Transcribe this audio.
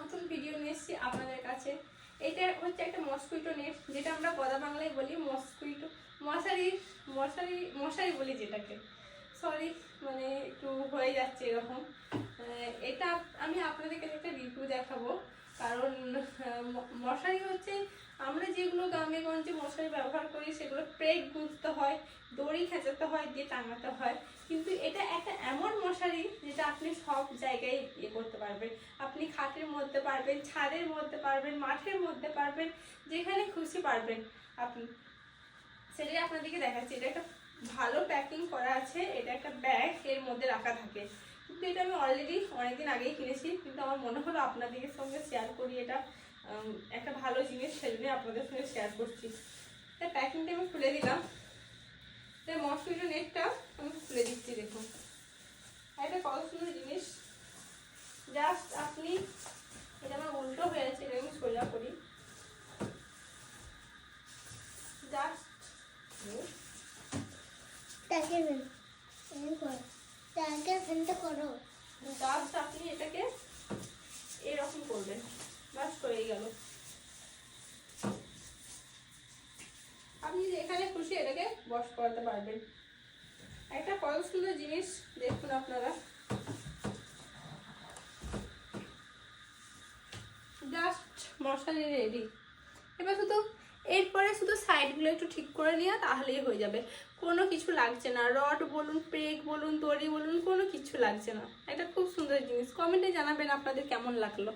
নতুন ভিডিও নিয়ে এসেছি আপনাদের কাছে। এটা হচ্ছে একটা মসকুইটো নেট, যেটা আমরা কথা বাংলায় বলি মসকুইটো, মশারি মশারি মশারি বলি যেটাকে। সরি, মানে একটু হয়ে যাচ্ছে এরকম। এটা আমি আপনাদেরকে একটা রিভিউ দেখাবো, কারণ মশারি হচ্ছে আমরা যেগুলো গ্রামে গঞ্জে মশারি ব্যবহার করি সেগুলো প্রেগ গুঁজতে হয়, দড়ি খেঁচাতে হয়, দিয়ে টাঙাতে হয়। কিন্তু এটা একটা এমন মশারি যেটা আপনি সব জায়গায় করতে পারবেন। আপনি খাটের মধ্যে পারবেন, ছাদের মধ্যে পারবেন, মাঠের মধ্যে পারবেন, যেখানে খুশি পারবেন আপনি। সেটাই আপনাদেরকে দেখাচ্ছি। এটা একটা ভালো প্যাকিং করা আছে, এটা একটা ব্যাগ এর মধ্যে রাখা থাকে। কিন্তু এটা আমি অলরেডি অনেকদিন আগেই কিনেছি, কিন্তু আমার মনে হলো আপনাদের সঙ্গে শেয়ার করি। এটা একটা ভালো জিনিস, সেজন্য আপনাদের সঙ্গে শেয়ার করছি। তাই প্যাকিংটা আমি খুলে দিলাম। তাই মসকুইটো নেটটা আমি খুলে দিচ্ছি। দেখুন এটা কত সুন্দর জিনিস। জাস্ট আপনি, এটা আমার উল্টো হয়ে আছে, এটা আমি সোজা করি। জাস্ট জাস্ট আপনি এটাকে এরকম করবেন, বাস হয়ে গেল। আপনি যেখানে খুশি এটাকে বস করাতে পারবেন। একটা কত সুন্দর জিনিস দেখুন আপনারা। জাস্ট মশারি রেডি। এবার এরপরে শুধু সাইডগুলো একটু ঠিক করে নেওয়া, তাহলেই হয়ে যাবে। কোনো কিছু লাগছে না, রড বলুন, প্রেগ বলুন, দড়ি বলুন, কোনো কিছু লাগছে না। এটা খুব সুন্দর জিনিস। কমেন্টে জানাবেন আপনাদের কেমন লাগলো।